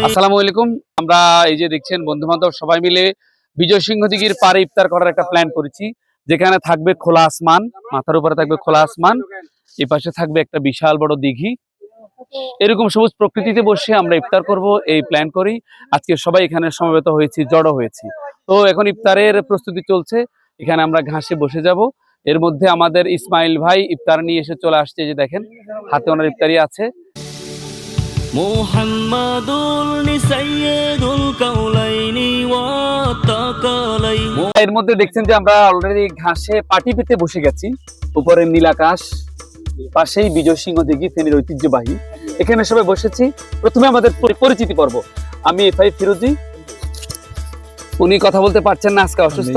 আসসালামু আলাইকুম। আমরা এই যে দেখছেন বন্ধু বান্ধব সবাই মিলে বিজয় সিংহ দিঘির পাড়ে ইফতার করার একটা প্ল্যান করেছি, যেখানে থাকবে খোলা আসমান, মাথার উপরে থাকবে খোলা আসমান, এই পাশে থাকবে একটা বিশাল বড় দিঘি। এরকম সবুজ প্রকৃতিতে বসে আমরা ইফতার করব এই প্ল্যান করি। আজকে সবাই এখানে সমবেত হয়েছি, জড়ো হয়েছি। তো এখন ইফতারের প্রস্তুতি চলছে, এখানে আমরা ঘাসে বসে যাব। এর মধ্যে আমাদের ইসমাইল ভাই ইফতার নিয়ে এসে চলে আসছে, যে দেখেন হাতে ওনার ইফতারি আছে। এর মধ্যে দেখছেন যে আমরা অলরেডি ঘাসে পাটি পেতে বসে গেছি। উপরে নীল আকাশ, পাশেই বিজয় সিংহ দিঘি, ফেনীর ঐতিহ্যবাহী। এখানে সবাই বসেছি। প্রথমে আমাদের পরিচিতি পর্ব। আমি এফআই ফিরোজি, উনি কথা বলতে পারছেন না, আজকে অসুস্থ।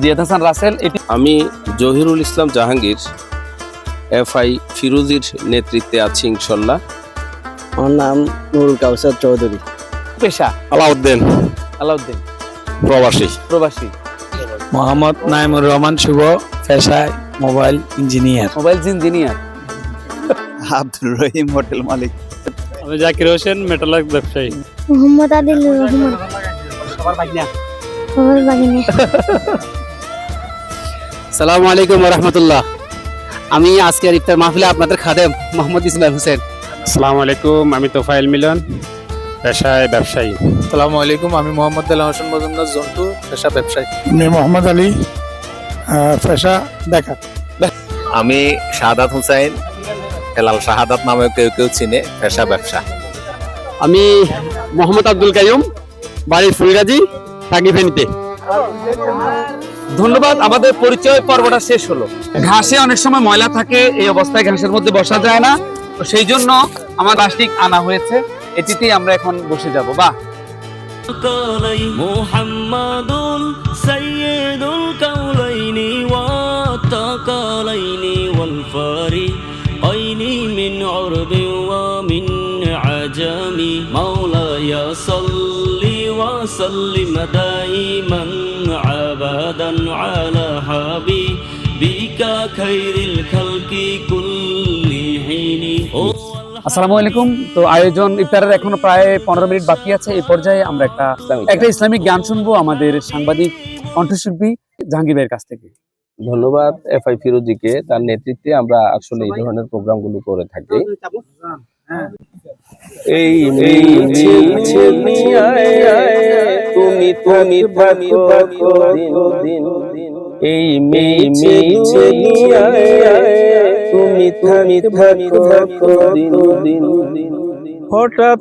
জিয়াদ হাসান রাসেল। আমি জহিরুল ইসলাম জাহাঙ্গীর, এফআই ফিরোজির নেতৃত্বে আছি ইনশাল্লাহ। আমার নাম নুরুল কাউসার চৌধুরী। পেশা আলাউদ্দিন প্রবাসী। মোহাম্মদ নাইমুর রহমান শুভ, পেশায় mobile engineer. Abdur Rahim, hotel মালিক। আমি জাকির হোসেন, মেটালার্ক ব্যবসায়ী। মোহাম্মদ আদিলুর রহমান। আসসালামু আলাইকুম ওয়া রাহমাতুল্লাহ। আমি আজকের ইফতার মাহফিলে আপনাদের খাদেম মোহাম্মদ ইসমাইল হোসেন। আসসালামু আলাইকুম, আমি তোফাইল মিলন, পেশায় ব্যবসায়ী। আসসালামু আলাইকুম, আমি মোহাম্মদ আলী হোসেন মজুমদার, জন্টু, পেশা ব্যবসায়ী। আমি মোহাম্মদ আলী, পেশা বেকার। আমি শাহাদাত হুসাইন, হেলাল শাহাদাত নামে কেউ কেউ চিনে, পেশা ব্যবসা। আমি মোহাম্মদ আব্দুল কাইয়ুম, বাড়ি ফুলগাজী, থাকি ফেনীতে। ধন্যবাদ। আমাদের পরিচয় পর্বটা শেষ হলো। ঘাসে অনেক সময় ময়লা থাকে, এই অবস্থায় ঘাসের মধ্যে বসা যায় না, তো সেই জন্য আমার প্লাস্টিক আনা হয়েছে, এটিতেই আমরা এখন বসে যাব। বাহ। মুহাম্মাদুল সাইয়্যিদুল কাউলাইনি ওয়া তাকালাইনি ওয়াল ফারিআইনি মিন উরবি ওয়া মিন আজামি মাওলায়া সাল্লি ওয়া সাল্লিম দাইমান আবাদান আলা হাবিবিকা খায়রিল খালকি কুল্লিহিনি। আসসালামু আলাইকুম। তো আয়োজন ইফতারের এখনো প্রায় 15 মিনিট বাকি আছে। এই পর্যায়ে আমরা একটা ইসলামিক গান শুনবো আমাদের সাংবাদিক কণ্ঠশিল্পী জাহাঙ্গীর ভাইয়ের কাছ থেকে। ধন্যবাদ এফআই ফিরোজিকে, তার নেতৃত্বে আমরা আসলে এই ধরনের প্রোগ্রামগুলো করে থাকি। এই তুমি থাকো দিন, এই তুমি থাকো দিন, হঠাৎ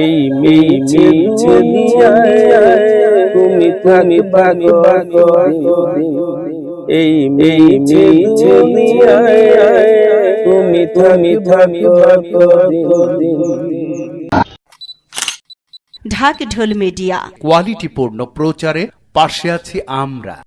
এই তুমি থাকো দিন, এই তুমি থাকো দিন। ঢাক ঢোল মিডিয়া, কোয়ালিটিপূর্ণ প্রচারে পাশে আছি আমরা।